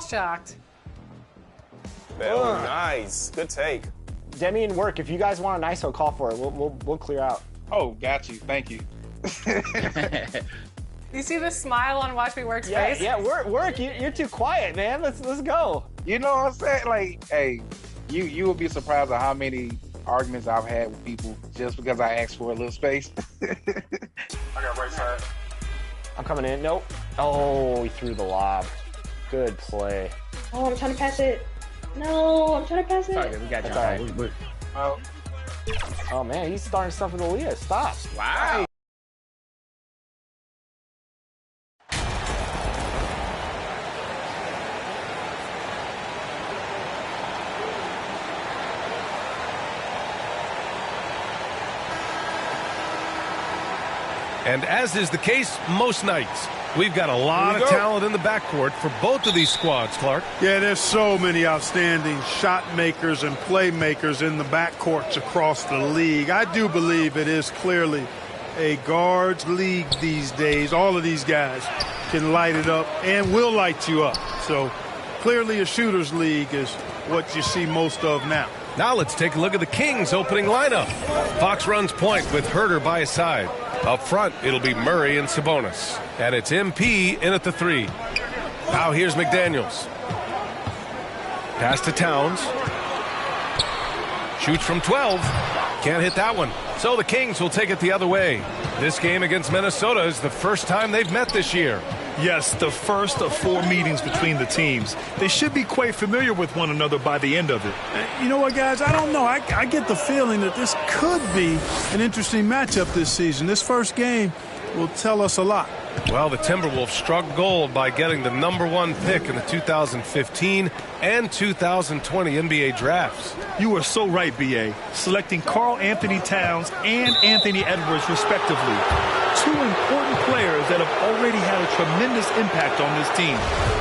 Shocked. Oh, nice. Good take. Demi and Work, if you guys want an ISO, call for it. We'll clear out. Oh, got you. Thank you. You see the smile on Watch Me Work's face? Yeah, Work, you're too quiet, man. Let's go. You know what I'm saying? Like, hey, you will be surprised at how many arguments I've had with people just because I asked for a little space. I got right side. I'm coming in. Nope. Oh, he threw the lob. Good play. Oh, I'm trying to pass it. No, I'm trying to pass it. Sorry, we got you. Oh. Oh, man, he's starting stuff with Aaliyah. Stop. Wow. And as is the case most nights, we've got a lot of talent in the backcourt for both of these squads, Clark. Yeah, there's so many outstanding shot makers and playmakers in the backcourts across the league. I do believe it is clearly a guards league these days. All of these guys can light it up and will light you up. So clearly a shooters league is what you see most of now. Now let's take a look at the Kings opening lineup. Fox runs point with Herter by his side. Up front, it'll be Murray and Sabonis. And it's MP in at the 3. Now here's McDaniels. Pass to Towns. Shoots from 12. Can't hit that one. So the Kings will take it the other way. This game against Minnesota is the first time they've met this year. Yes, the first of 4 meetings between the teams. They should be quite familiar with one another by the end of it. You know what, guys? I don't know. I get the feeling that this could be an interesting matchup this season. This first game will tell us a lot. Well, the Timberwolves struck gold by getting the #1 pick in the 2015 and 2020 NBA drafts. You are so right, B.A. Selecting Karl Anthony Towns and Anthony Edwards, respectively. 2 important players that have already had a tremendous impact on this team.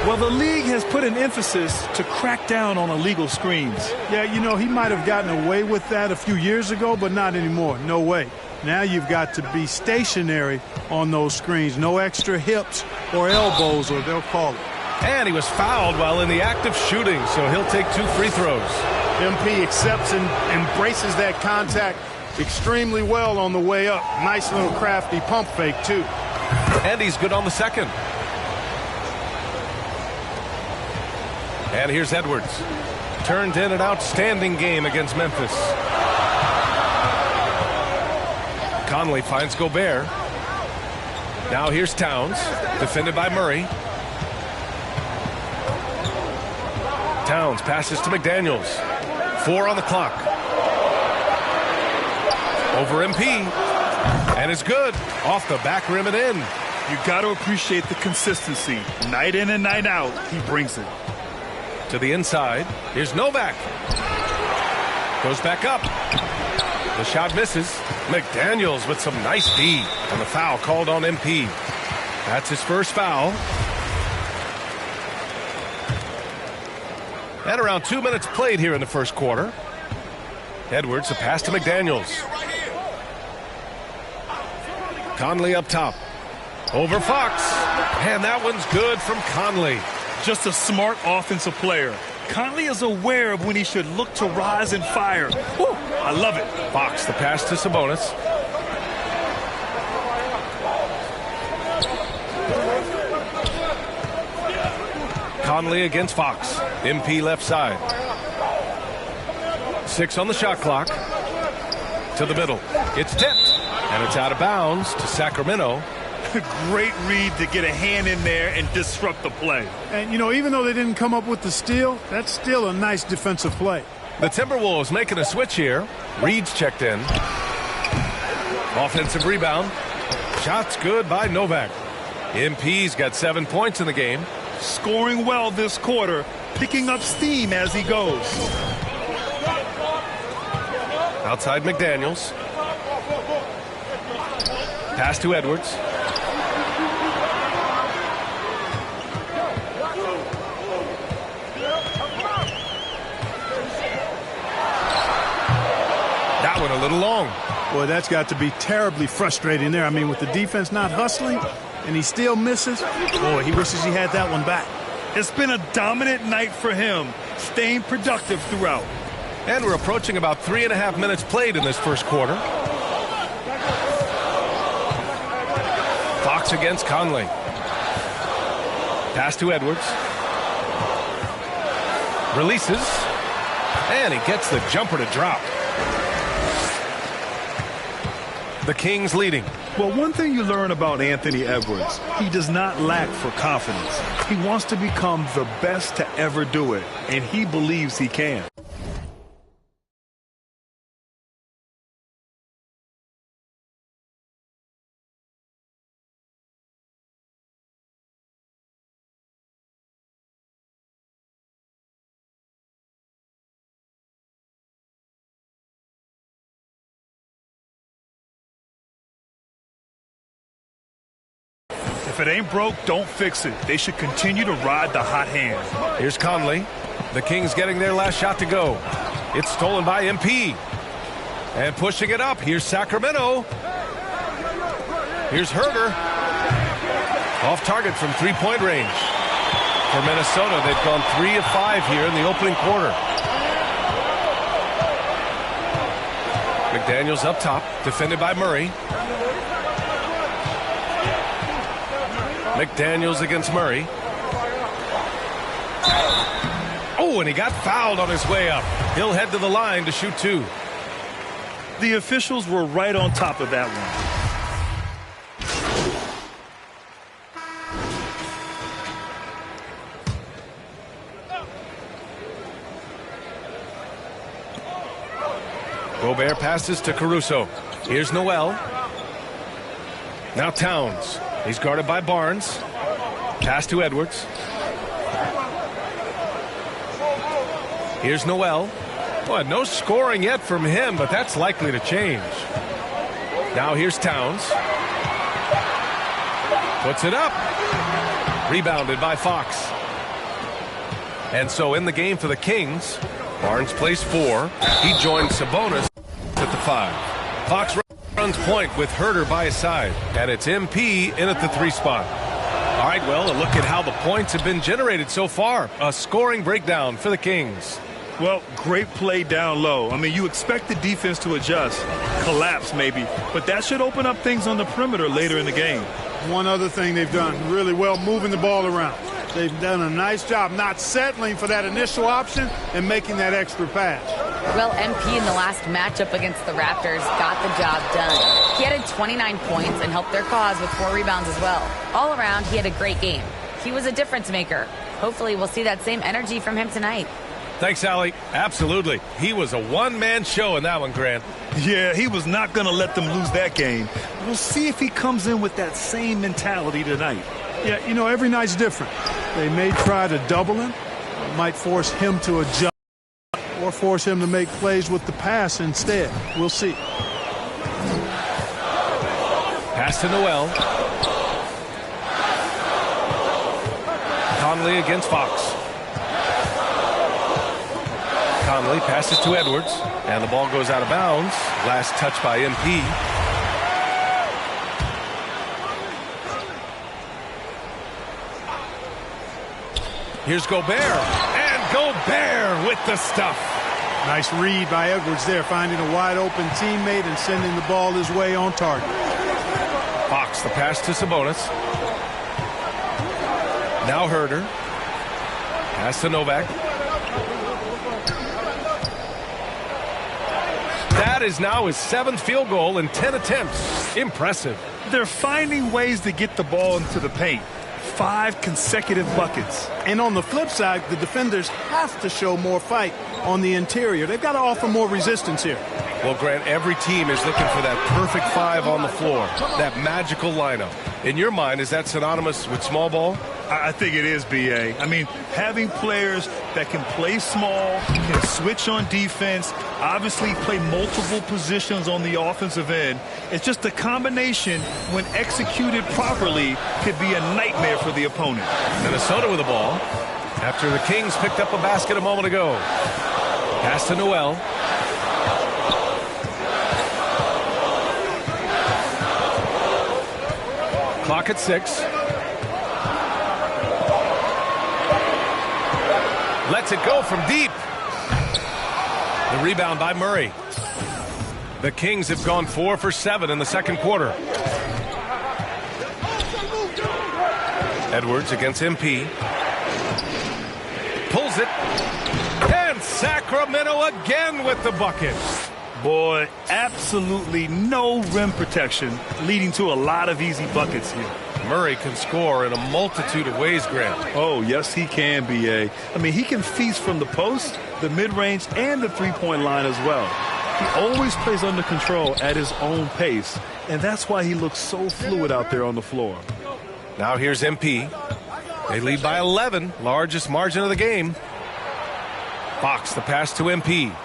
Well, the league has put an emphasis to crack down on illegal screens. Yeah, you know, he might have gotten away with that a few years ago, but not anymore. No way. Now you've got to be stationary on those screens. No extra hips or elbows, or they'll call it. And he was fouled while in the act of shooting, so he'll take 2 free throws. MP accepts and embraces that contact extremely well on the way up. Nice little crafty pump fake, too. And he's good on the second. And here's Edwards. Turned in an outstanding game against Memphis. Conley finds Gobert. Now here's Towns, defended by Murray. Towns passes to McDaniels. 4 on the clock. Over MP. And it's good. Off the back rim and in. You got to appreciate the consistency. Night in and night out, he brings it. To the inside. Here's Novak. Goes back up. The shot misses. McDaniels with some nice D. And the foul called on MP. That's his first foul. And around 2 minutes played here in the first quarter. Edwards, a pass to McDaniels. Conley up top. Over Fox. And that one's good from Conley. Just a smart offensive player. Conley is aware of when he should look to rise and fire. Whew, I love it. Fox, the pass to Sabonis. Conley against Fox. MP left side. 6 on the shot clock. To the middle. It's tipped. And it's out of bounds to Sacramento. Great read to get a hand in there and disrupt the play. And, you know, even though they didn't come up with the steal, that's still a nice defensive play. The Timberwolves making a switch here. Reed's checked in. Offensive rebound. Shots good by Novak. MP's got 7 points in the game. Scoring well this quarter, picking up steam as he goes. Outside McDaniels. Pass to Edwards. That one a little long. Boy, that's got to be terribly frustrating there. I mean, with the defense not hustling and he still misses, boy, he wishes he had that one back. It's been a dominant night for him, staying productive throughout. And we're approaching about 3.5 minutes played in this first quarter. Fox against Conley. Pass to Edwards. Releases. And he gets the jumper to drop. The Kings leading. Well, one thing you learn about Anthony Edwards, he does not lack for confidence. He wants to become the best to ever do it, and he believes he can. If it ain't broke, don't fix it. They should continue to ride the hot hand. Here's Conley. The Kings getting their last shot to go. It's stolen by MP. And pushing it up. Here's Sacramento. Here's Herder. Off target from three-point range. For Minnesota, they've gone 3 of 5 here in the opening quarter. McDaniels up top, defended by Murray. McDaniels against Murray. Oh, and he got fouled on his way up. He'll head to the line to shoot 2. The officials were right on top of that one. Gobert passes to Caruso. Here's Noel. Now Towns. He's guarded by Barnes. Pass to Edwards. Here's Noel. Well, no scoring yet from him, but that's likely to change. Now here's Towns. Puts it up. Rebounded by Fox. And so in the game for the Kings, Barnes plays 4. He joins Sabonis at the 5. Fox runs point with Herder by his side, and it's MP in at the 3 spot. All right, well, a look at how the points have been generated so far. A scoring breakdown for the Kings. Well, great play down low. I mean, you expect the defense to adjust, collapse maybe, but that should open up things on the perimeter later in the game. One other thing they've done really well, moving the ball around. They've done a nice job not settling for that initial option and making that extra pass. Well, MP in the last matchup against the Raptors got the job done. He added 29 points and helped their cause with 4 rebounds as well. All around, he had a great game. He was a difference maker. Hopefully, we'll see that same energy from him tonight. Thanks, Allie. Absolutely. He was a one-man show in that one, Grant. Yeah, he was not going to let them lose that game. We'll see if he comes in with that same mentality tonight. Yeah, you know, every night's different. They may try to double him. It might force him to adjust or force him to make plays with the pass instead. We'll see. Pass to Noel. Conley against Fox. Conley passes to Edwards, and the ball goes out of bounds. Last touch by MP. Here's Gobert, and Gobert with the stuff. Nice read by Edwards there, finding a wide-open teammate and sending the ball his way on target. Fox, the pass to Sabonis. Now Herder. Pass to Novak. That is now his 7th field goal in 10 attempts. Impressive. They're finding ways to get the ball into the paint. 5 consecutive buckets. And on the flip side, the defenders have to show more fight on the interior. They've got to offer more resistance here. Well, Grant, every team is looking for that perfect 5 on the floor, that magical lineup. In your mind, is that synonymous with small ball? I think it is, B.A. I mean, having players that can play small, can switch on defense, obviously play multiple positions on the offensive end. It's just a combination, when executed properly, could be a nightmare for the opponent. Minnesota with the ball after the Kings picked up a basket a moment ago. Pass to Noel. Clock at 6. lets it go from deep. The rebound by Murray. The Kings have gone 4 for 7 in the second quarter. Edwards against MP. Pulls it. And Sacramento again with the bucket. Boy, absolutely no rim protection, leading to a lot of easy buckets here. Murray can score in a multitude of ways, Grant. Oh, yes, he can, B.A. I mean, he can feast from the post, the mid-range, and the three-point line as well. He always plays under control at his own pace, and that's why he looks so fluid out there on the floor. Now here's MP. They lead by 11, largest margin of the game. Fox, the pass to MP.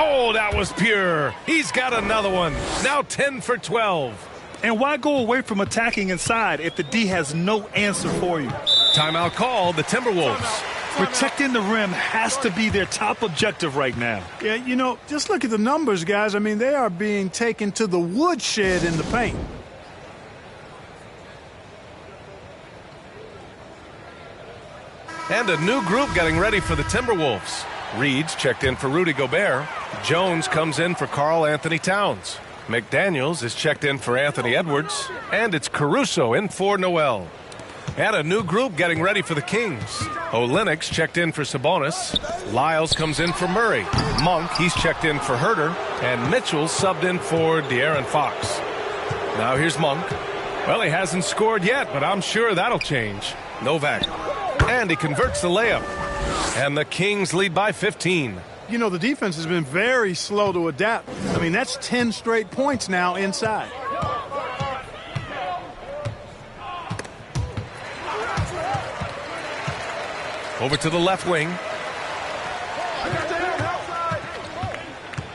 Oh, that was pure. He's got another one. Now 10 for 12. And why go away from attacking inside if the D has no answer for you? Timeout called, the Timberwolves. Protecting the rim has to be their top objective right now. Yeah, you know, just look at the numbers, guys. I mean, they are being taken to the woodshed in the paint. And a new group getting ready for the Timberwolves. Reed's checked in for Rudy Gobert. Jones comes in for Karl Anthony Towns. McDaniels is checked in for Anthony Edwards. And it's Caruso in for Noel. And a new group getting ready for the Kings. Olenek's checked in for Sabonis. Lyles comes in for Murray. Monk, he's checked in for Herter. And Mitchell's subbed in for De'Aaron Fox. Now here's Monk. Well, he hasn't scored yet, but I'm sure that'll change. Novak. And he converts the layup. And the Kings lead by 15. You know, the defense has been very slow to adapt. I mean, that's 10 straight points now inside. Over to the left wing.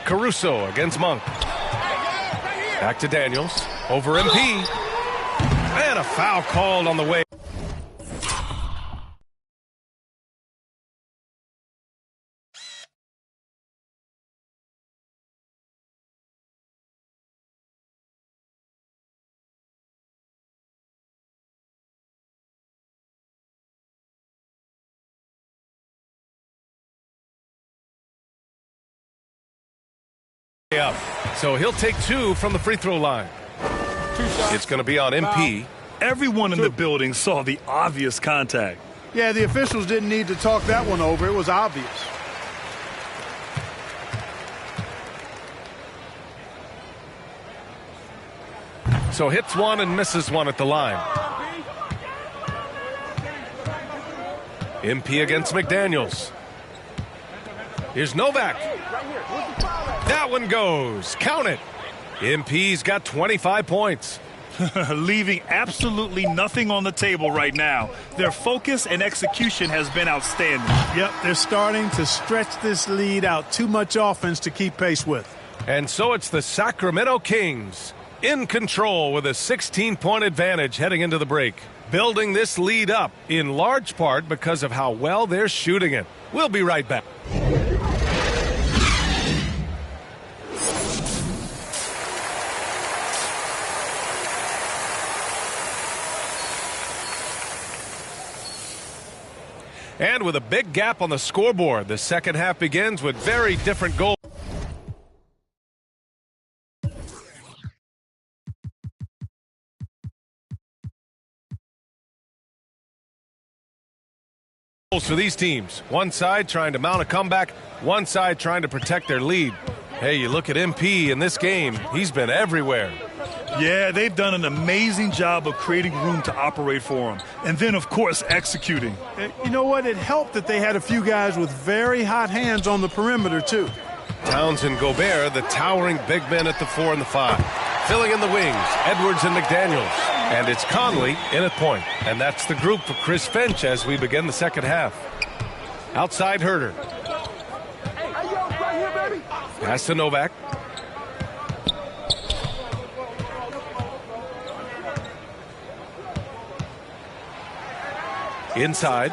Caruso against Monk. Back to Daniels. Over MP. And a foul called on the way. Up. So he'll take 2 from the free throw line. It's going to be on MP. Everyone in the building saw the obvious contact. Yeah, the officials didn't need to talk that one over. It was obvious. So hits one and misses one at the line. MP against McDaniels. Here's Novak. That one goes. Count it. MP's got 25 points. Leaving absolutely nothing on the table right now. Their focus and execution has been outstanding. Yep, they're starting to stretch this lead out. Too much offense to keep pace with. And so it's the Sacramento Kings in control with a 16-point advantage heading into the break. Building this lead up in large part because of how well they're shooting it. We'll be right back. And with a big gap on the scoreboard, the second half begins with very different goals. For these teams, one side trying to mount a comeback, one side trying to protect their lead. Hey, you look at MP in this game, he's been everywhere. Yeah, they've done an amazing job of creating room to operate for him. And then, of course, executing. You know what? It helped that they had a few guys with very hot hands on the perimeter, too. Towns and Gobert, the towering big men at the 4 and the 5. Filling in the wings, Edwards and McDaniels. And it's Conley in at point. And that's the group for Chris Finch as we begin the second half. Outside Herter. Pass to Novak. Inside.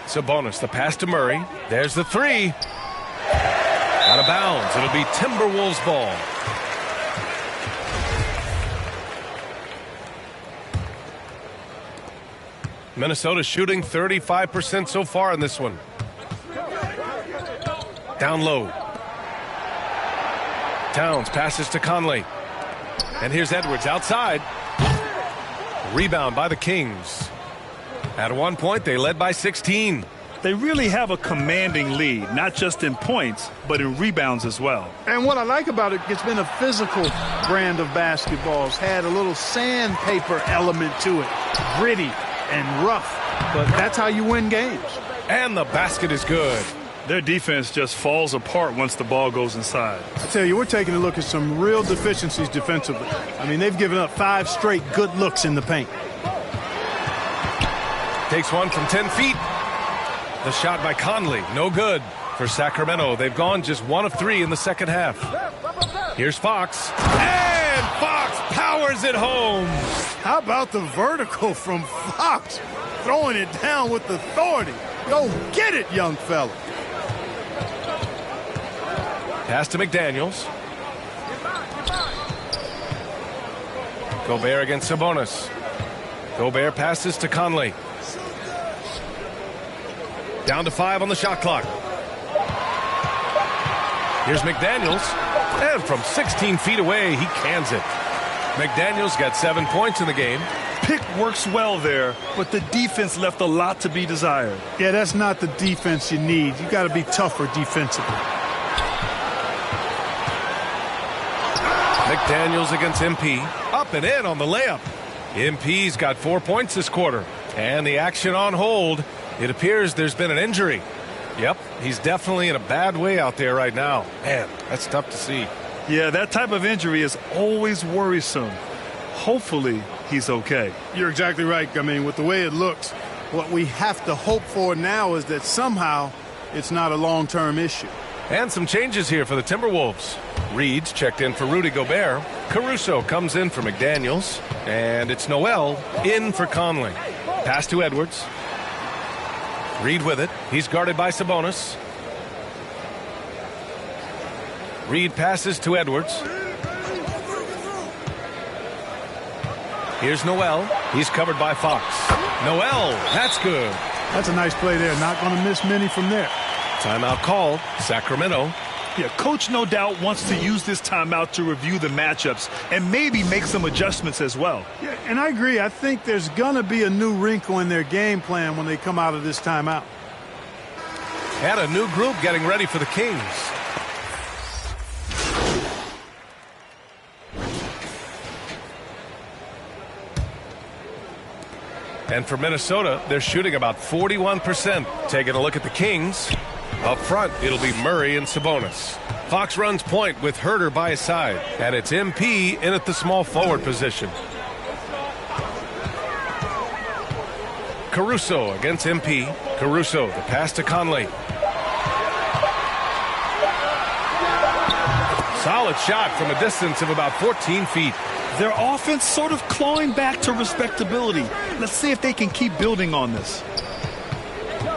Sabonis, the pass to Murray. There's the 3. Out of bounds. It'll be Timberwolves ball. Minnesota shooting 35% so far in this one. Down low. Towns passes to Conley. And here's Edwards outside. Rebound by the Kings. At one point, they led by 16. They really have a commanding lead, not just in points, but in rebounds as well. And what I like about it, it's been a physical brand of basketball. It's had a little sandpaper element to it. Gritty and rough, but that's how you win games. And the basket is good. Their defense just falls apart once the ball goes inside. I tell you, we're taking a look at some real deficiencies defensively. I mean, they've given up 5 straight good looks in the paint. Takes one from 10 feet. The shot by Conley, no good for Sacramento. They've gone just 1 of 3 in the second half. Here's Fox. And Fox powers it home. How about the vertical from Fox? Throwing it down with authority. Go get it, young fella. Pass to McDaniels. Gobert against Sabonis. Gobert passes to Conley. Down to 5 on the shot clock. Here's McDaniels. And from 16 feet away, he cans it. McDaniels got 7 points in the game. Pick works well there, but the defense left a lot to be desired. Yeah, that's not the defense you need. You got to be tougher defensively. McDaniels against MP. Up and in on the layup. MP's got 4 points this quarter. And the action on hold. It appears there's been an injury. Yep, he's definitely in a bad way out there right now. Man, that's tough to see. Yeah, that type of injury is always worrisome. Hopefully, he's okay. You're exactly right. I mean, with the way it looks, what we have to hope for now is that somehow it's not a long-term issue. And some changes here for the Timberwolves. Reed's checked in for Rudy Gobert. Caruso comes in for McDaniels. And it's Noel in for Conley. Pass to Edwards. Reed with it. He's guarded by Sabonis. Reed passes to Edwards. Here's Noel. He's covered by Fox. Noel, that's good. That's a nice play there. Not going to miss many from there. Timeout called. Sacramento. Yeah, coach no doubt wants to use this timeout to review the matchups and maybe make some adjustments as well. Yeah, and I agree. I think there's going to be a new wrinkle in their game plan when they come out of this timeout. And a new group getting ready for the Kings. And for Minnesota, they're shooting about 41%. Taking a look at the Kings. Up front, it'll be Murray and Sabonis. Fox runs point with Herter by his side. And it's MP in at the small forward position. Caruso against MP. Caruso, the pass to Conley. Solid shot from a distance of about 14 feet. Their offense sort of clawing back to respectability. Let's see if they can keep building on this.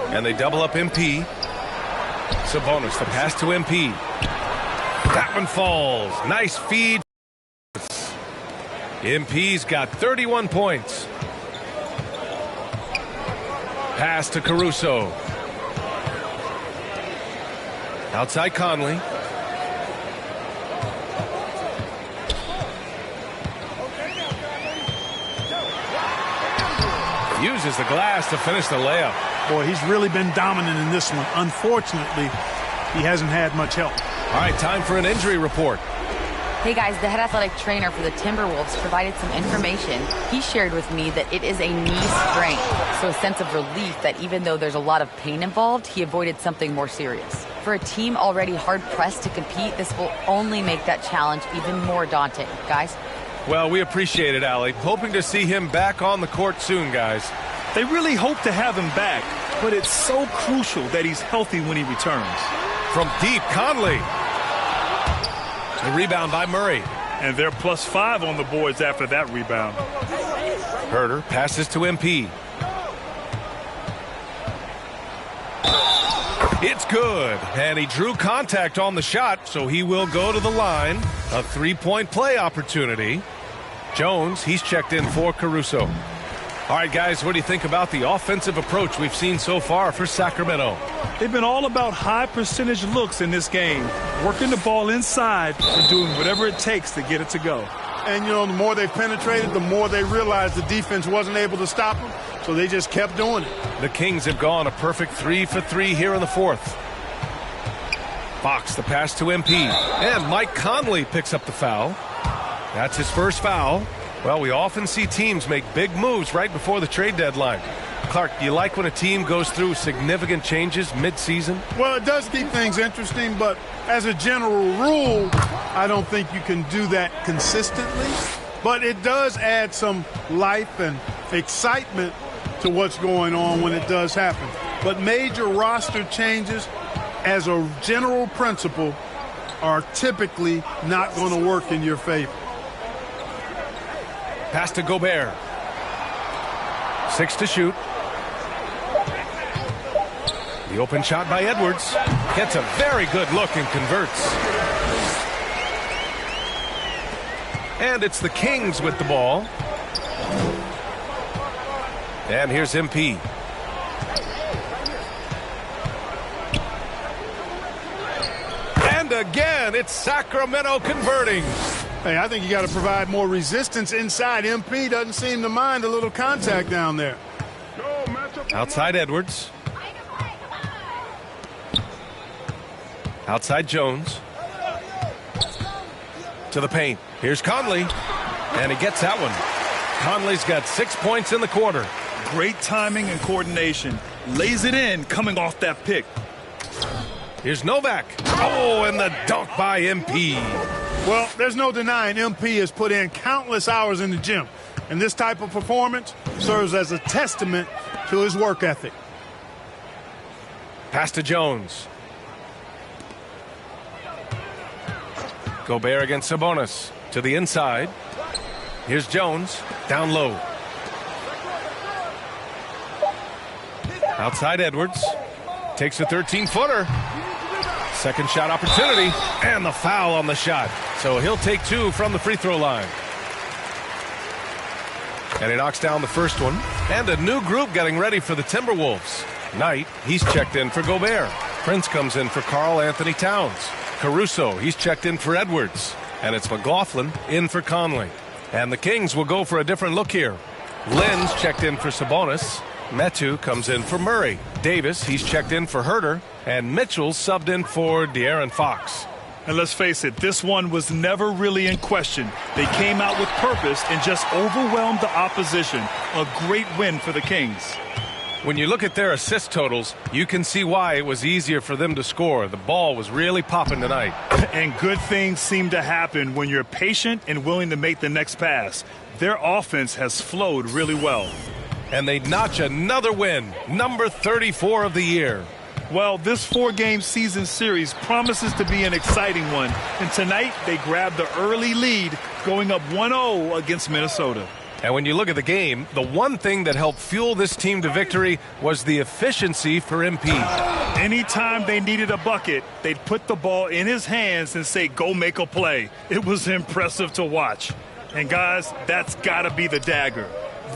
And they double up MP. Sabonis, the pass to MP. That one falls. Nice feed. MP's got 31 points. Pass to Caruso. Outside Conley. Uses the glass to finish the layup. Boy, he's really been dominant in this one. Unfortunately, he hasn't had much help. All right, time for an injury report. Hey guys, the head athletic trainer for the Timberwolves provided some information. He shared with me that it is a knee sprain, so a sense of relief that even though there's a lot of pain involved, he avoided something more serious. For a team already hard-pressed to compete, this will only make that challenge even more daunting. Guys? Well, we appreciate it, Allie. Hoping to see him back on the court soon, guys. They really hope to have him back, but it's so crucial that he's healthy when he returns. From deep, Conley. The rebound by Murray. And they're +5 on the boards after that rebound. Herter passes to MP. It's good. And he drew contact on the shot, so he will go to the line. A three-point play opportunity. Jones, he's checked in for Caruso. All right, guys, what do you think about the offensive approach we've seen so far for Sacramento? They've been all about high percentage looks in this game, working the ball inside and doing whatever it takes to get it to go. And, you know, the more they've penetrated, the more they realized the defense wasn't able to stop them, so they just kept doing it. The Kings have gone a perfect 3 for 3 here in the fourth. Fox, the pass to MP. And Mike Conley picks up the foul. That's his first foul. Well, we often see teams make big moves right before the trade deadline. Clark, do you like when a team goes through significant changes mid-season? Well, it does keep things interesting, but as a general rule, I don't think you can do that consistently. But it does add some life and excitement to what's going on when it does happen. But major roster changes, as a general principle, are typically not going to work in your favor. Pass to Gobert. 6 to shoot. The open shot by Edwards. Gets a very good look and converts. And it's the Kings with the ball. And here's MP. And again, it's Sacramento converting. Hey, I think you got to provide more resistance inside. MP doesn't seem to mind a little contact down there. Outside Edwards. Outside Jones. To the paint. Here's Conley. And he gets that one. Conley's got 6 points in the quarter. Great timing and coordination. Lays it in coming off that pick. Here's Novak. Oh, and the dunk by MP. Well, there's no denying MP has put in countless hours in the gym. And this type of performance serves as a testament to his work ethic. Pass to Jones. Gobert against Sabonis. To the inside. Here's Jones. Down low. Outside Edwards. Takes a 13-footer. Second shot opportunity. And the foul on the shot. So he'll take 2 from the free throw line. And he knocks down the first one. And a new group getting ready for the Timberwolves. Knight, he's checked in for Gobert. Prince comes in for Karl Anthony Towns. Caruso, he's checked in for Edwards. And it's McLaughlin in for Conley. And the Kings will go for a different look here. Lynn's checked in for Sabonis. Metu comes in for Murray. Davis, he's checked in for Herter. And Mitchell subbed in for De'Aaron Fox. And let's face it, this one was never really in question. They came out with purpose and just overwhelmed the opposition. A great win for the Kings. When you look at their assist totals, you can see why it was easier for them to score. The ball was really popping tonight. And good things seem to happen when you're patient and willing to make the next pass. Their offense has flowed really well. And they notch another win, number 34 of the year. Well, this 4-game season series promises to be an exciting one. And tonight, they grabbed the early lead, going up 1-0 against Minnesota. And when you look at the game, the one thing that helped fuel this team to victory was the efficiency for MP. Anytime they needed a bucket, they'd put the ball in his hands and say, go make a play. It was impressive to watch. And guys, that's got to be the dagger.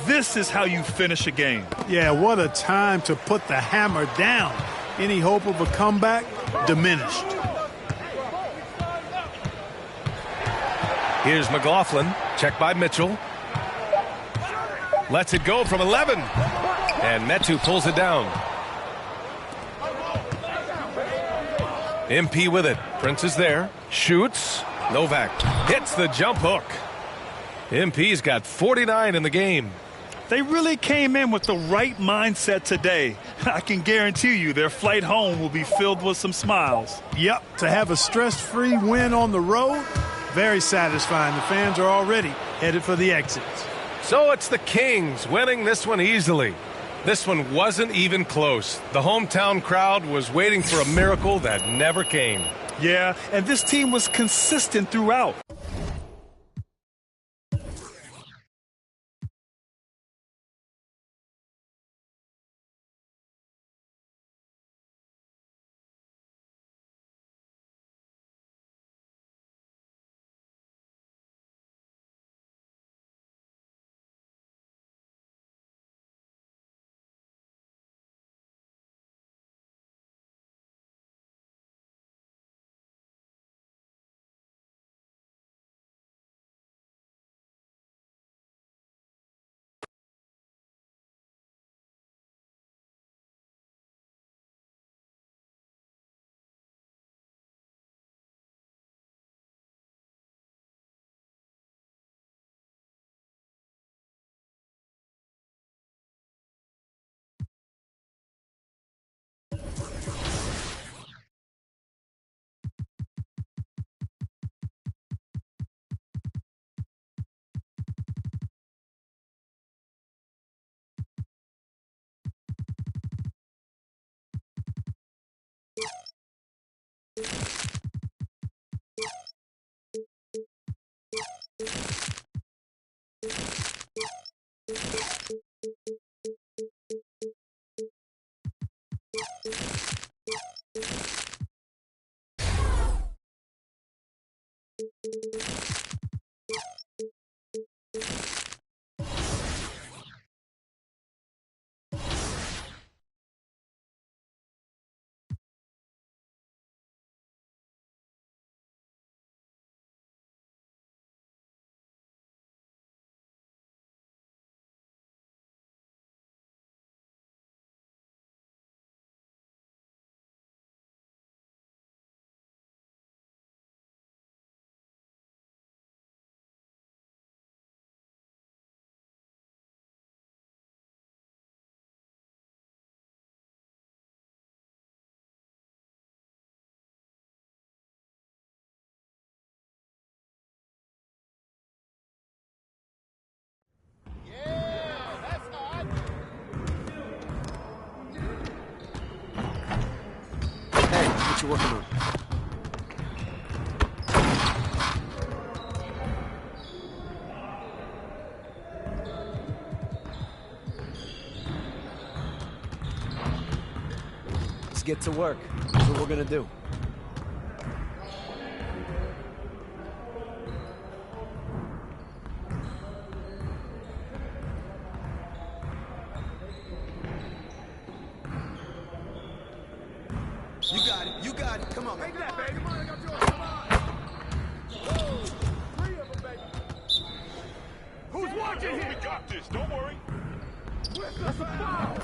This is how you finish a game. Yeah, what a time to put the hammer down. Any hope of a comeback diminished. Here's McLaughlin, checked by Mitchell. Lets it go from 11. And Metu pulls it down. MP with it. Prince is there. Shoots. Novak hits the jump hook. MP's got 49 in the game. They really came in with the right mindset today. I can guarantee you their flight home will be filled with some smiles. Yep, to have a stress-free win on the road, very satisfying. The fans are already headed for the exits. So it's the Kings winning this one easily. This one wasn't even close. The hometown crowd was waiting for a miracle that never came. Yeah, and this team was consistent throughout. Hey, what you working on? Let's get to work. That's what we're gonna do. You got it. You got it. Come on. Take that, baby. Come on, I got yours. Come on. Woo! 3 of them, baby. Who's watching here? We got this. Don't worry. That's a foul.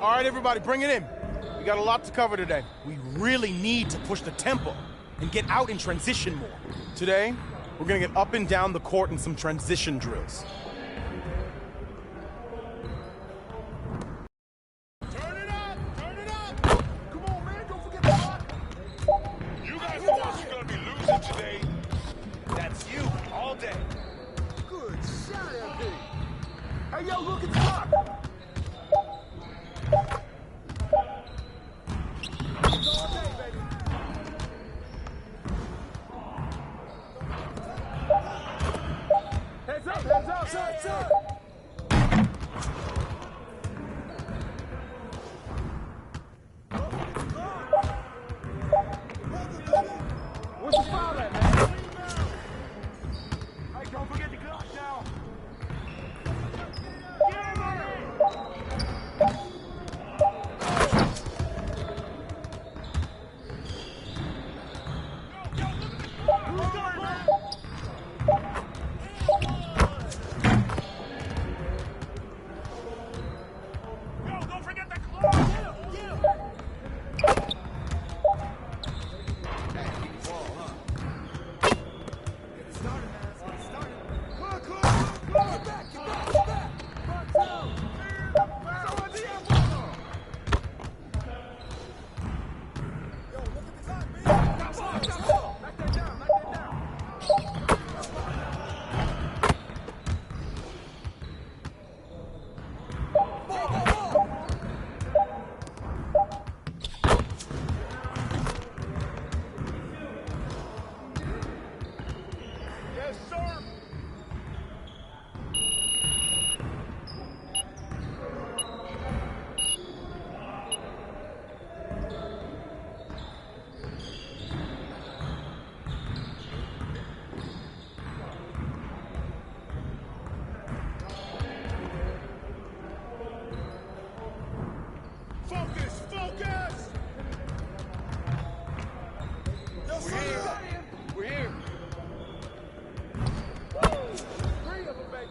All right, everybody, bring it in. We got a lot to cover today. We really need to push the tempo and get out in transition more. Today, we're gonna get up and down the court in some transition drills. Turn it up! Turn it up! Come on, man, don't forget the block. You guys know who's gonna be losing today. That's you, all day. Good shot, LP. Hey, yo, look at the clock. What's the foul at, man? Hey, don't forget the clock now. Yeah! We're here. Three of them, baby.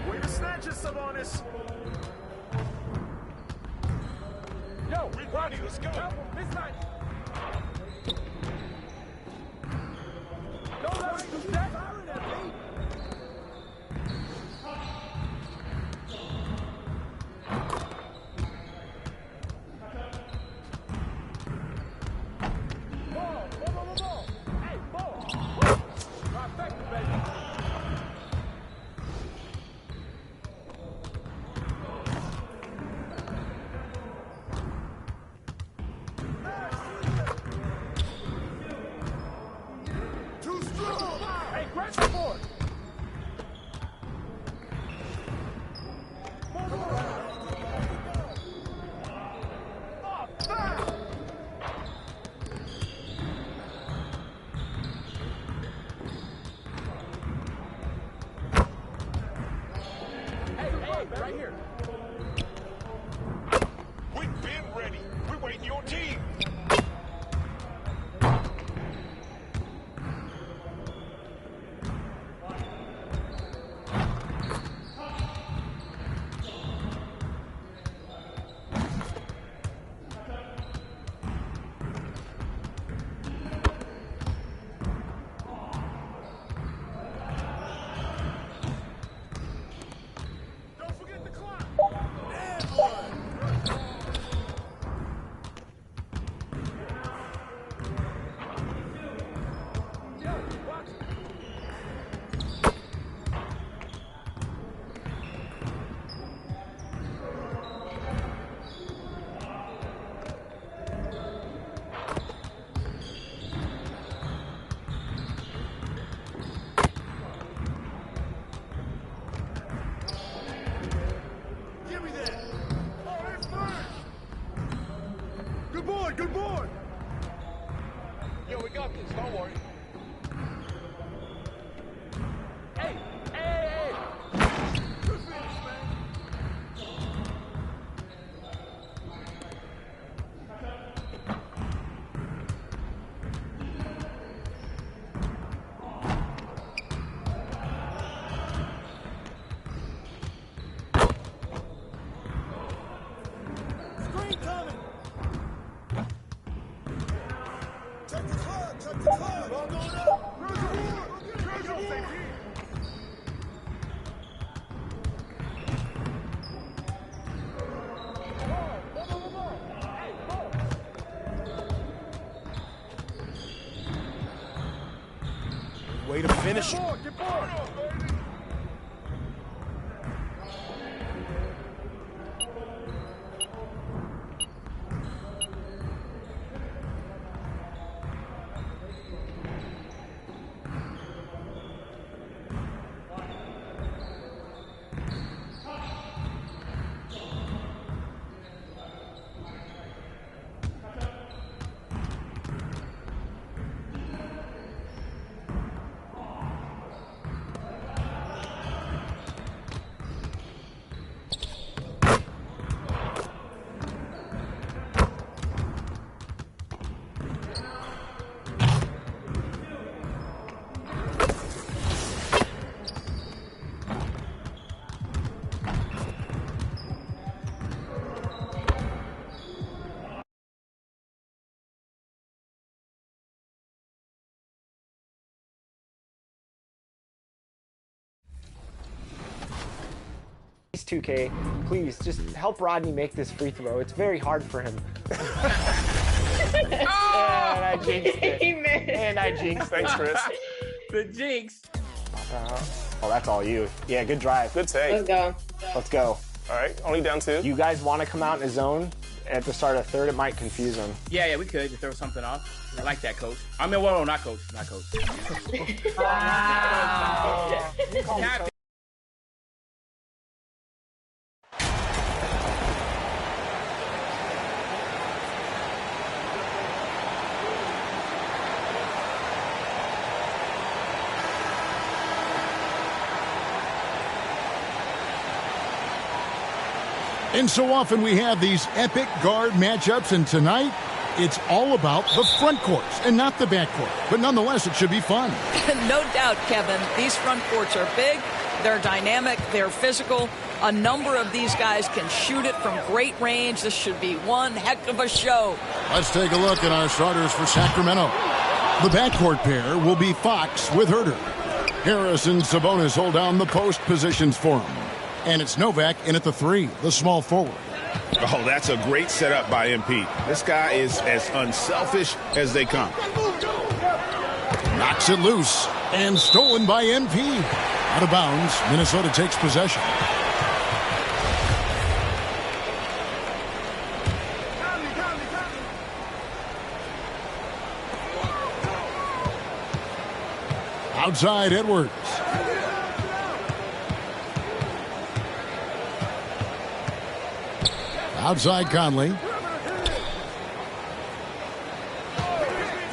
Way to snatch it, Sabonis. Yo, Ronnie, let's go. This night. Don't let me do that. Ball. Hey, ball. Trifecta, baby. Right here. We've been ready. We're waiting your team. Good board. Yo, we got this. Don't worry. Hey. Good finish, man. Screen coming. Check the club. Ball going up. Where's the board? Ball. Hey, ball. Way to finish it. Get board. 2K, please just help Rodney make this free throw. It's very hard for him. And I jinxed it. And I jinxed it. Thanks, Chris. The jinx. Oh, that's all you. Yeah, good drive. Good take. Let's go. Let's go. All right, only down 2. You guys want to come out in a zone at the start of third? It might confuse them. Yeah, we could just throw something off. I like that, coach. I mean, well, not coach. Wow. And so often we have these epic guard matchups, and tonight it's all about the front courts and not the back court. But nonetheless, it should be fun. No doubt, Kevin. These front courts are big, they're dynamic, they're physical. A number of these guys can shoot it from great range. This should be one heck of a show. Let's take a look at our starters for Sacramento. The backcourt pair will be Fox with Herter. Harris and Sabonis hold down the post positions for him. And it's Novak in at the 3, the small forward. Oh, that's a great setup by MP. This guy is as unselfish as they come. Knocks it loose and stolen by MP. Out of bounds, Minnesota takes possession. Outside Edwards. Outside Conley.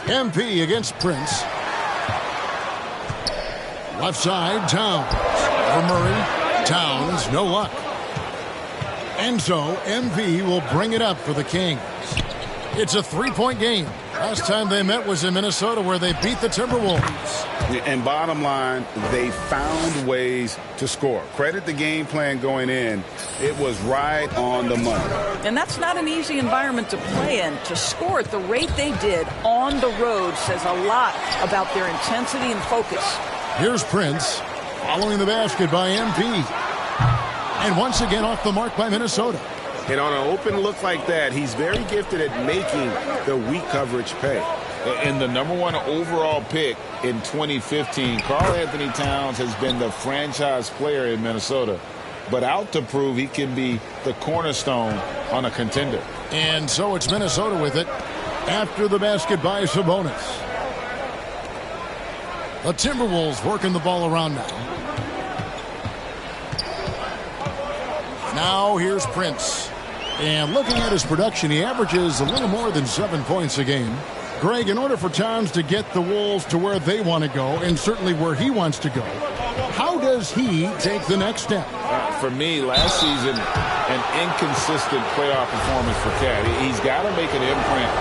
MP against Prince. Left side, Towns. For Murray. Towns, no luck. And so MP will bring it up for the Kings. It's a 3-point game. Last time they met was in Minnesota, where they beat the Timberwolves. And bottom line, they found ways to score. Credit the game plan going in. It was right on the money. And that's not an easy environment to play in. To score at the rate they did on the road says a lot about their intensity and focus. Here's Prince, following the basket by MP. And once again off the mark by Minnesota. And on an open look like that, he's very gifted at making the weak coverage pay. And the #1 overall pick in 2015, Karl Anthony Towns has been the franchise player in Minnesota, but out to prove he can be the cornerstone on a contender. And so it's Minnesota with it after the basket by Sabonis. The Timberwolves working the ball around now. Now here's Prince. And looking at his production, he averages a little more than 7 points a game. Greg, in order for Towns to get the Wolves to where they want to go, and certainly where he wants to go, how does he take the next step? For me, last season, an inconsistent playoff performance for Cat. He's got to make an imprint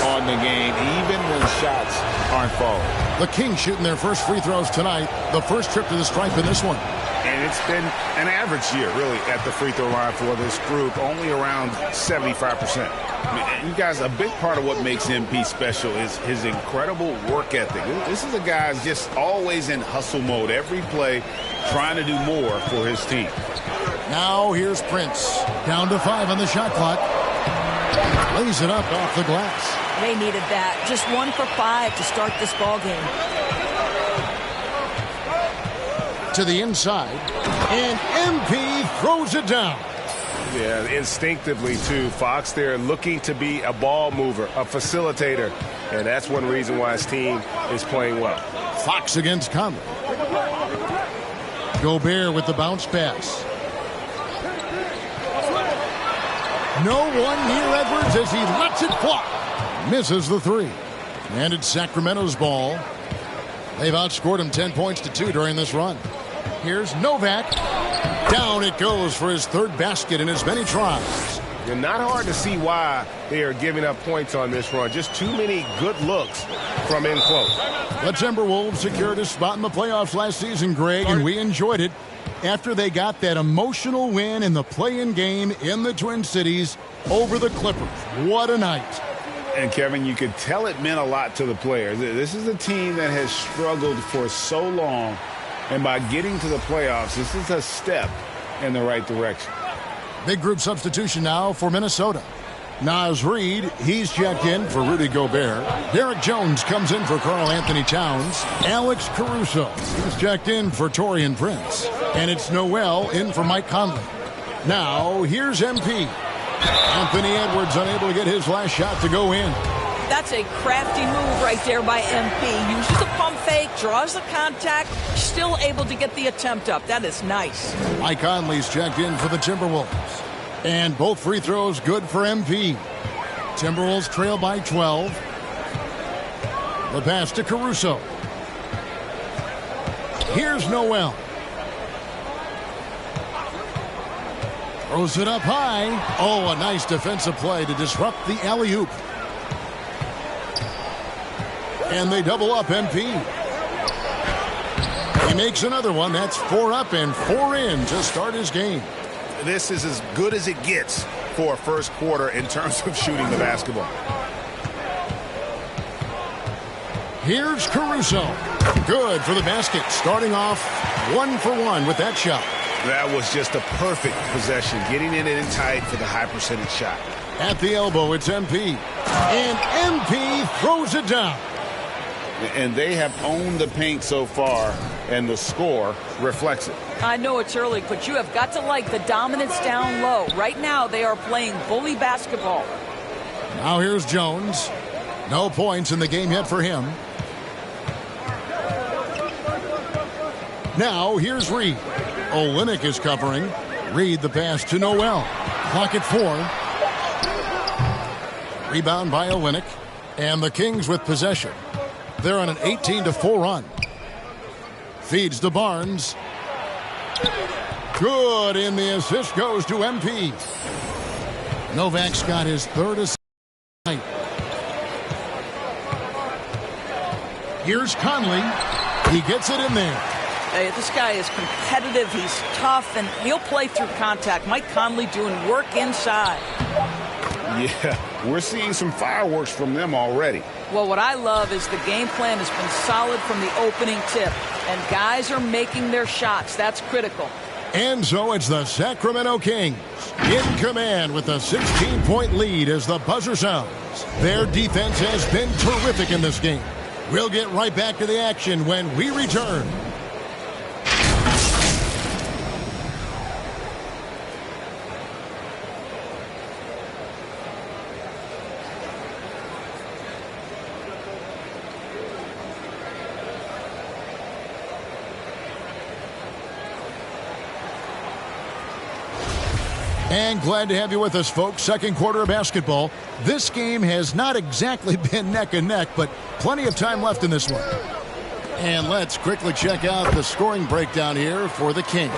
on the game, even when shots aren't falling. The Kings shooting their first free throws tonight, the first trip to the stripe in this one. And it's been an average year, really, at the free throw line for this group, only around 75%. I mean, you guys, a big part of what makes MP special is his incredible work ethic. This is a guy who's just always in hustle mode, every play, trying to do more for his team. Now here's Prince, down to 5 on the shot clock. Lays it up off the glass. They needed that. Just 1 for 5 to start this ball game. To the inside, and MP throws it down. Yeah, instinctively, too. Fox there looking to be a ball mover, a facilitator, and that's one reason why his team is playing well. Fox against Conley. Gobert with the bounce pass. No one near Edwards as he lets it fly. Misses the 3. And it's Sacramento's ball. They've outscored him 10 points to 2 during this run. Here's Novak. Down it goes for his 3rd basket in as many tries. It's not hard to see why they are giving up points on this run. Just too many good looks from in close. The Timberwolves secured a spot in the playoffs last season, Greg, and we enjoyed it after they got that emotional win in the play-in game in the Twin Cities over the Clippers. What a night. And, Kevin, you could tell it meant a lot to the players. This is a team that has struggled for so long. And by getting to the playoffs, this is a step in the right direction. Big group substitution now for Minnesota. Naz Reid, he's checked in for Rudy Gobert. Derek Jones comes in for Karl Anthony Towns. Alex Caruso, he's checked in for Taurean Prince. And it's Noel in for Mike Conley. Now, here's MP. Anthony Edwards unable to get his last shot to go in. That's a crafty move right there by MP. Uses the pump fake, draws the contact, still able to get the attempt up. That is nice. Mike Conley's checked in for the Timberwolves. And both free throws good for MP. Timberwolves trail by 12. The pass to Caruso. Here's Noel. Throws it up high. Oh, a nice defensive play to disrupt the alley-oop. And they double up MP. He makes another one. That's 4 up and 4 in to start his game. This is as good as it gets for a first quarter in terms of shooting the basketball. Here's Caruso. Good for the basket. Starting off 1 for 1 with that shot. That was just a perfect possession. Getting in it in tight for the high percentage shot. At the elbow, it's MP. And MP throws it down. And they have owned the paint so far, and the score reflects it. I know it's early, but you have got to like the dominance down low. Right now, they are playing bully basketball. Now here's Jones. No points in the game yet for him. Now here's Reid. Olynyk is covering. Reid the pass to Noel. Clock at 4. Rebound by Olynyk. And the Kings with possession. They're on an 18-4 run. Feeds to Barnes. Good, and the assist goes to MP. Novak's got his 3rd assist tonight. Here's Conley. He gets it in there. Hey, this guy is competitive. He's tough, and he'll play through contact. Mike Conley doing work inside. Yeah, we're seeing some fireworks from them already. Well, what I love is the game plan has been solid from the opening tip, and guys are making their shots. That's critical. And so it's the Sacramento Kings in command with a 16-point lead as the buzzer sounds. Their defense has been terrific in this game. We'll get right back to the action when we return. And glad to have you with us, folks. Second quarter of basketball. This game has not exactly been neck and neck, but plenty of time left in this one. And let's quickly check out the scoring breakdown here for the Kings.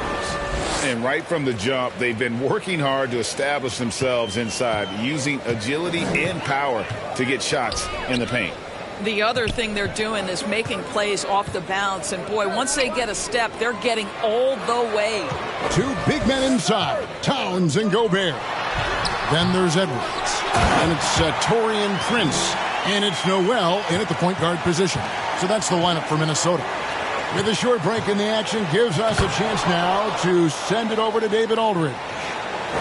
And right from the jump, they've been working hard to establish themselves inside, using agility and power to get shots in the paint. The other thing they're doing is making plays off the bounce. And, boy, once they get a step, they're getting all the way. 2 big men inside, Towns and Gobert. Then there's Edwards. And it's Taurean Prince. And it's Noel in at the point guard position. So that's the lineup for Minnesota. With a short break in the action, gives us a chance now to send it over to David Aldridge.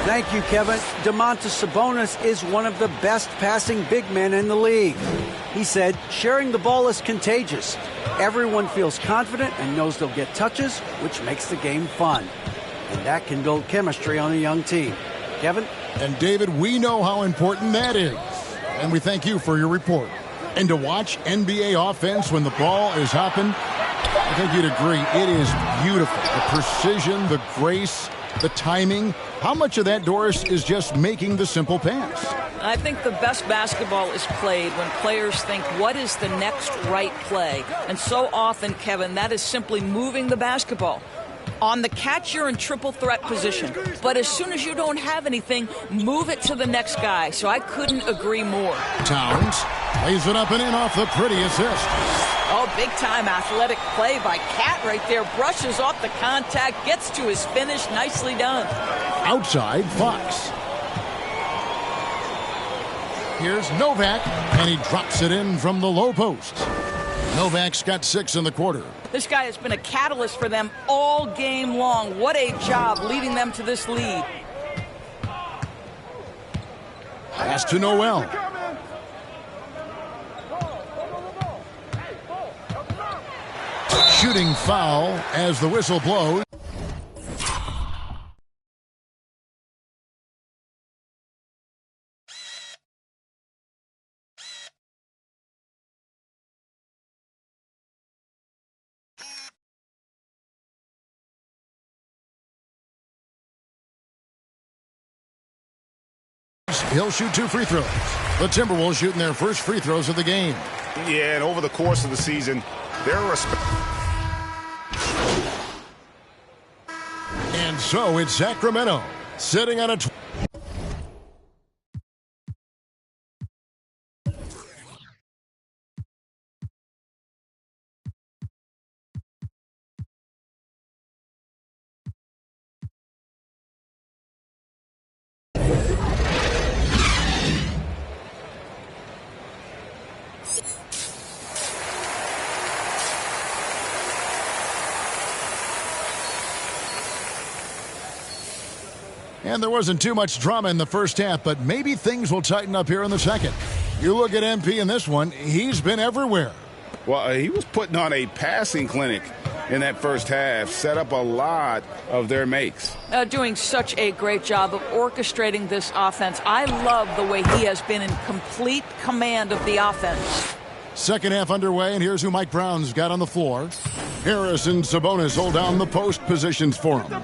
Thank you, Kevin. Domantas Sabonis is one of the best passing big men in the league. He said, sharing the ball is contagious. Everyone feels confident and knows they'll get touches, which makes the game fun. And that can build chemistry on a young team. Kevin? And David, we know how important that is. And we thank you for your report. And to watch NBA offense when the ball is hopping, I think you'd agree, it is beautiful. The precision, the grace, the timing. How much of that, Doris, is just making the simple pass? I think the best basketball is played when players think, what is the next right play? And so often, Kevin, that is simply moving the basketball. On the catch, you're in triple threat position. But as soon as you don't have anything, move it to the next guy. So I couldn't agree more. Towns lays it up and in off the pretty assist. Oh, big-time athletic play by Cat right there. Brushes off the contact, gets to his finish. Nicely done. Outside, Fox. Here's Novak, and he drops it in from the low post. Novak's got 6 in the quarter. This guy has been a catalyst for them all game long. What a job leading them to this lead. Pass to Noel. Shooting foul as the whistle blows. He'll shoot 2 free throws. The Timberwolves shooting their first free throws of the game. Yeah, and over the course of the season, they're And so it's Sacramento sitting on a And there wasn't too much drama in the first half, but maybe things will tighten up here in the second. You look at MP in this one, he's been everywhere. Well, he was putting on a passing clinic in that first half, set up a lot of their makes. Doing such a great job of orchestrating this offense. I love the way he has been in complete command of the offense. Second half underway, and here's who Mike Brown's got on the floor. Harris and Sabonis hold down the post positions for him.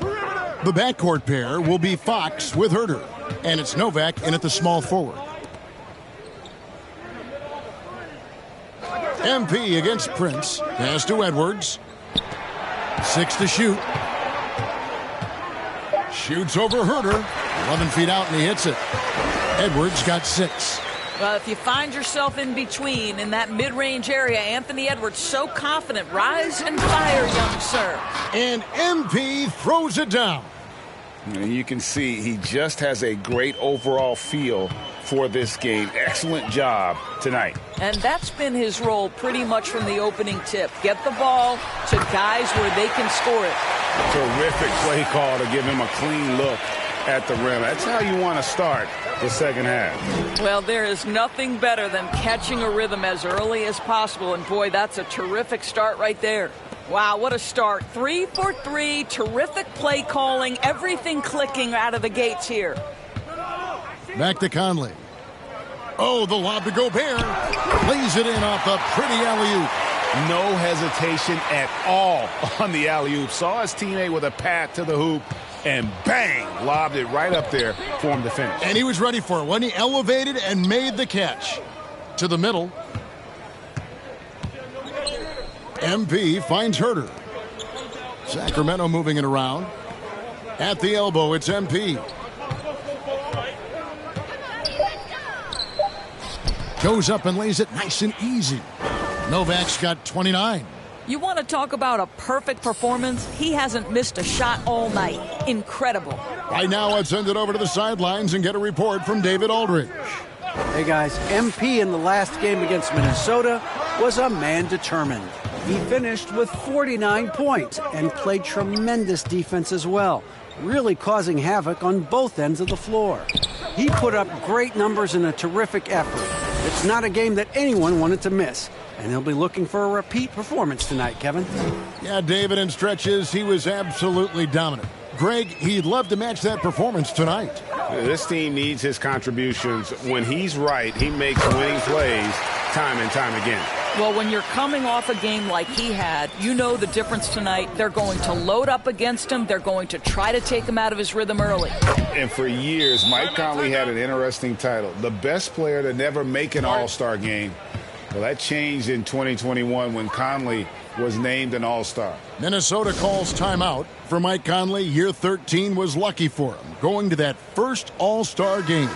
The backcourt pair will be Fox with Herter, and it's Novak in at the small forward. MP against Prince. Pass to Edwards. 6 to shoot. Shoots over Herter. 11 feet out, and he hits it. Edwards got 6. Well, if you find yourself in between in that mid-range area, Anthony Edwards so confident. Rise and fire, young sir. And MP throws it down. And you can see he just has a great overall feel for this game. Excellent job tonight. And that's been his role pretty much from the opening tip. Get the ball to guys where they can score it. Terrific play call to give him a clean look at the rim. That's how you want to start the second half. Well, there is nothing better than catching a rhythm as early as possible. And boy, that's a terrific start right there. Wow, what a start. 3 for 3, terrific play calling, everything clicking out of the gates here. Back to Conley. Oh, the lob to Gobert. Lays it in off the pretty alley-oop. No hesitation at all on the alley-oop. Saw his teammate with a pat to the hoop, and bang, lobbed it right up there for him to finish. And he was ready for it when he elevated and made the catch. To the middle. MP finds Herter. Sacramento moving it around. At the elbow, it's MP. Goes up and lays it nice and easy. Novak's got 29. You want to talk about a perfect performance? He hasn't missed a shot all night. Incredible. Right now, let's send it over to the sidelines and get a report from David Aldridge. Hey, guys, MP in the last game against Minnesota was a man determined. He finished with 49 points and played tremendous defense as well, really causing havoc on both ends of the floor. He put up great numbers in a terrific effort. It's not a game that anyone wanted to miss, and he'll be looking for a repeat performance tonight, Kevin. Yeah, David, in stretches, he was absolutely dominant. Greg, he'd love to match that performance tonight. This team needs his contributions. When he's right, he makes winning plays time and time again. Well, when you're coming off a game like he had, you know the difference tonight. They're going to load up against him. They're going to try to take him out of his rhythm early. And for years, Mike Conley had an interesting title, the best player to never make an All-Star game. Well, that changed in 2021 when Conley was named an All-Star. Minnesota calls timeout for Mike Conley. Year 13 was lucky for him, going to that first All-Star game.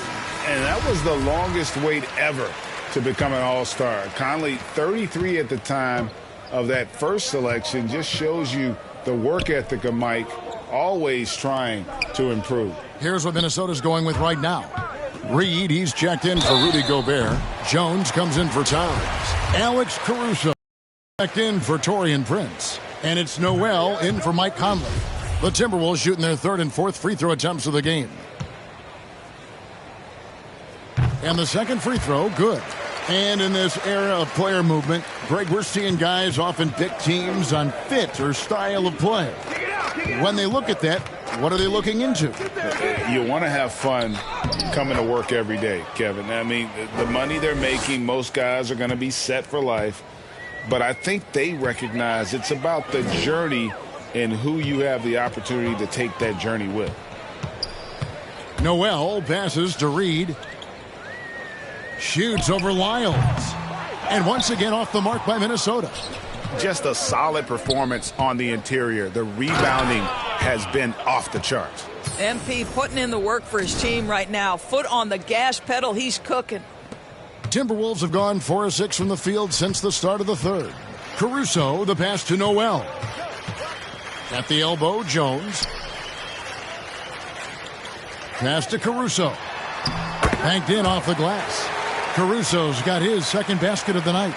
And that was the longest wait ever to become an All-Star. Conley, 33 at the time of that first selection, just shows you the work ethic of Mike, always trying to improve. Here's what Minnesota's going with right now. Reed, he's checked in for Rudy Gobert. Jones comes in for Towns. Alex Caruso. Back in for Torian Prince. And it's Noel in for Mike Conley. The Timberwolves shooting their third and fourth free throw attempts of the game. And the second free throw, good. And in this era of player movement, Greg, we're seeing guys often pick teams on fit or style of play. When they look at that, what are they looking into? You want to have fun coming to work every day, Kevin. I mean, the money they're making, most guys are going to be set for life. But I think they recognize it's about the journey and who you have the opportunity to take that journey with. Noel passes to Reed. Shoots over Lyles. And once again off the mark by Minnesota. Just a solid performance on the interior. The rebounding has been off the charts. MP putting in the work for his team right now. Foot on the gas pedal. He's cooking. Timberwolves have gone 4 of 6 from the field since the start of the third. Caruso, the pass to Noel. At the elbow, Jones. Pass to Caruso. Banked in off the glass. Caruso's got his second basket of the night.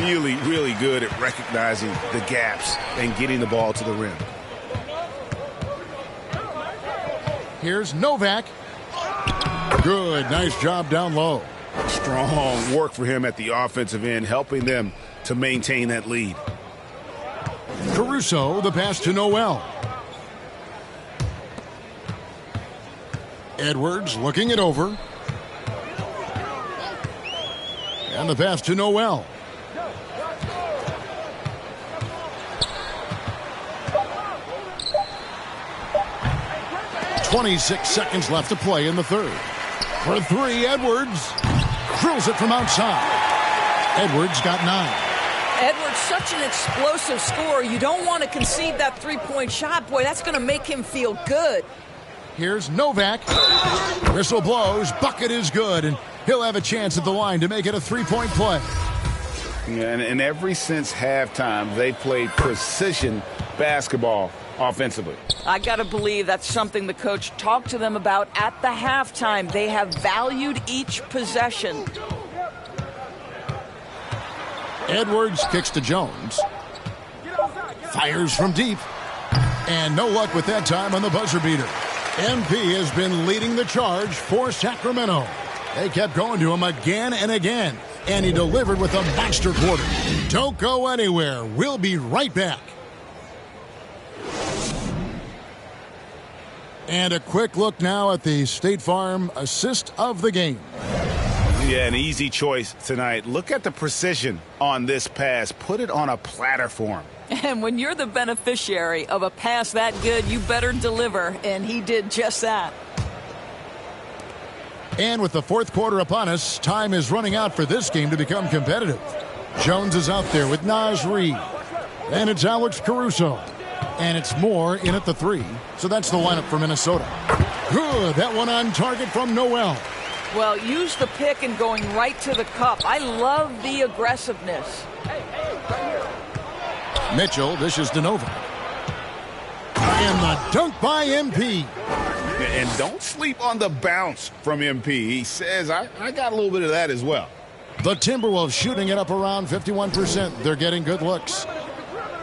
Really, really good at recognizing the gaps and getting the ball to the rim. Here's Novak. Good, nice job down low. Strong work for him at the offensive end, helping them to maintain that lead. Caruso, the pass to Noel. Edwards looking it over. And the pass to Noel. "26 seconds left to play in the third. For three, Edwards drills it from outside. Edwards got 9. Edwards, such an explosive scorer. You don't want to concede that three-point shot. Boy, that's going to make him feel good. Here's Novak. Whistle blows. Bucket is good, and he'll have a chance at the line to make it a three-point play. Yeah, and ever since halftime, they played precision basketball offensively. I got to believe that's something the coach talked to them about at the halftime. They have valued each possession. Edwards kicks to Jones. Fires from deep. And no luck with that time on the buzzer beater. MP has been leading the charge for Sacramento. They kept going to him again and again. And he delivered with a monster quarter. Don't go anywhere. We'll be right back. And a quick look now at the State Farm assist of the game. Yeah, an easy choice tonight. Look at the precision on this pass. Put it on a platter for him. And when you're the beneficiary of a pass that good, you better deliver, and he did just that. And with the fourth quarter upon us, time is running out for this game to become competitive. Jones is out there with Naz Reid. And it's Alex Caruso. And it's Moore in at the 3. So that's the lineup for Minnesota. Good. That one on target from Noel. Well, use the pick and going right to the cup. I love the aggressiveness. Mitchell dishes to Novak. And the dunk by MP. And don't sleep on the bounce from MP. He says, I got a little bit of that as well. The Timberwolves shooting it up around 51%. They're getting good looks.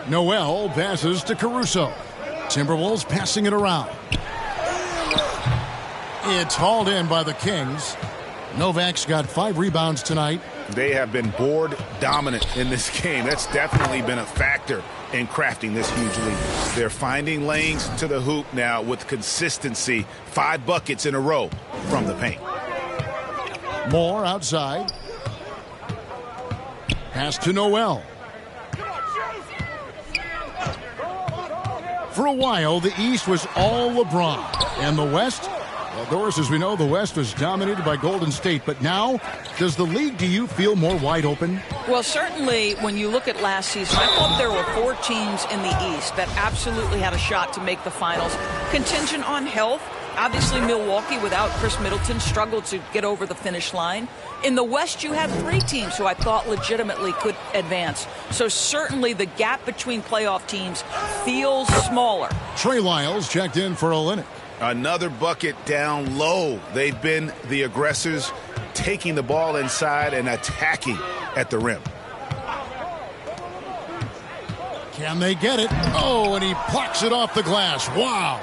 Noel passes to Caruso. Timberwolves passing it around. It's hauled in by the Kings. Novak's got 5 rebounds tonight. They have been board dominant in this game. That's definitely been a factor in crafting this huge lead. They're finding lanes to the hoop now with consistency. 5 buckets in a row from the paint. Moore outside. Pass to Noel. For a while, the East was all LeBron. And the West? Well, Doris, as we know, the West was dominated by Golden State. But now, does the league, do you feel more wide open? Well, certainly when you look at last season, I thought there were 4 teams in the East that absolutely had a shot to make the finals. Contingent on health. Obviously, Milwaukee, without Chris Middleton, struggled to get over the finish line. In the West, you had 3 teams who I thought legitimately could advance. So certainly the gap between playoff teams feels smaller. Trey Lyles checked in for Olynyk. Another bucket down low. They've been the aggressors, taking the ball inside and attacking at the rim. Can they get it? Oh, and he plucks it off the glass. Wow.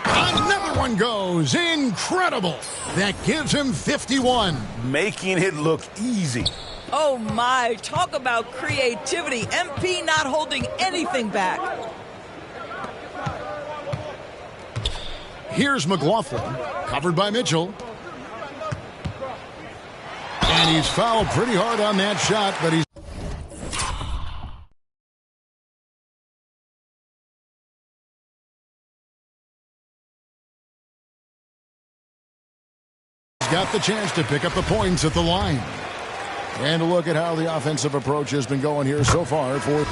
Another one goes. Incredible. That gives him 51. Making it look easy. Oh, my. Talk about creativity. MP not holding anything back. Here's McLaughlin, covered by Mitchell. And he's fouled pretty hard on that shot, but he's got the chance to pick up the points at the line. And a look at how the offensive approach has been going here so far for...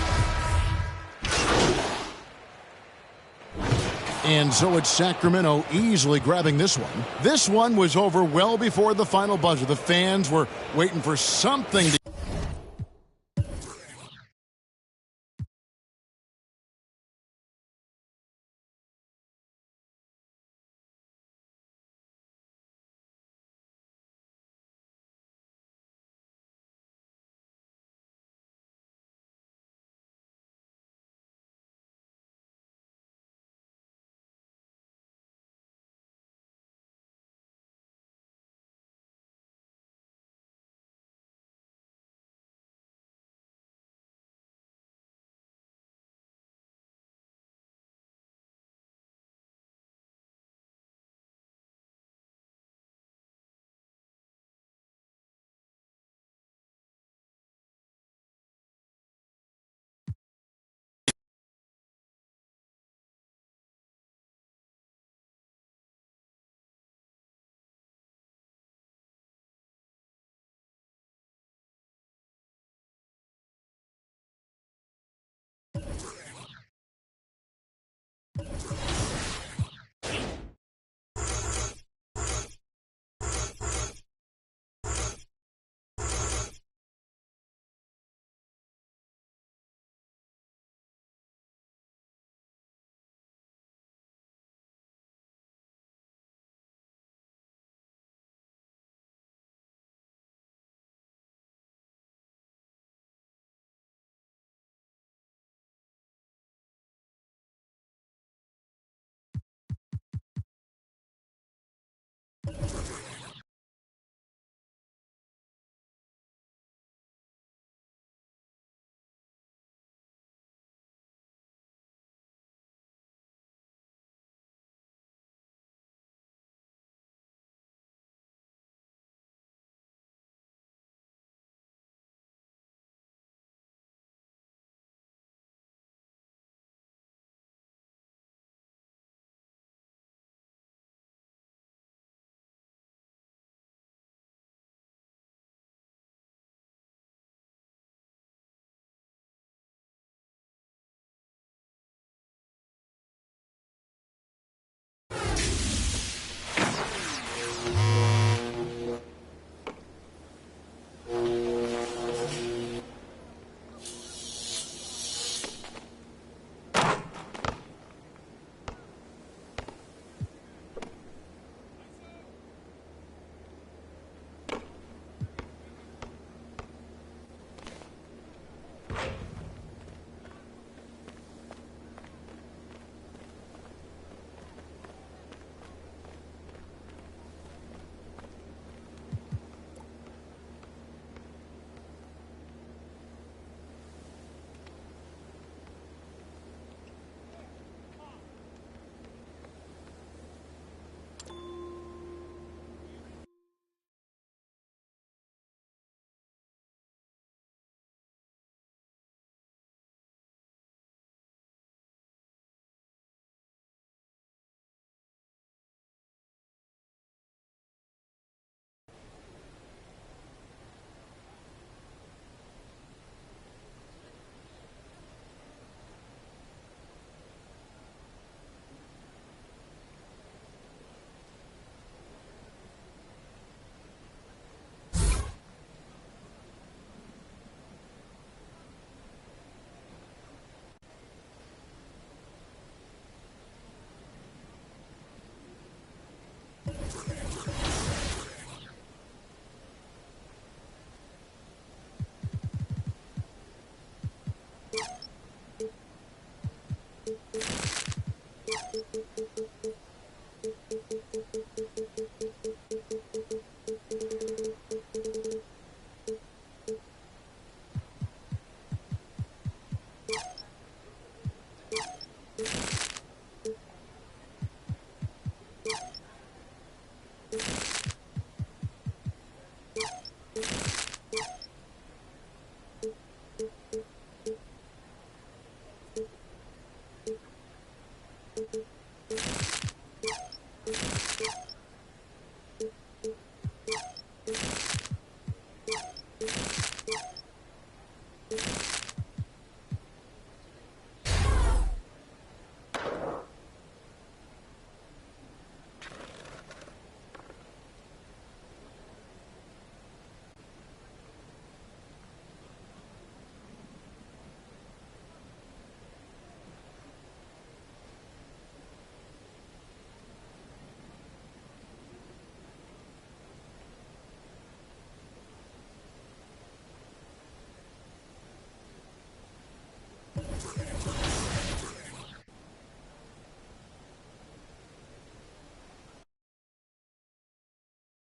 And so it's Sacramento easily grabbing this one. This one was over well before the final buzzer. The fans were waiting for something to...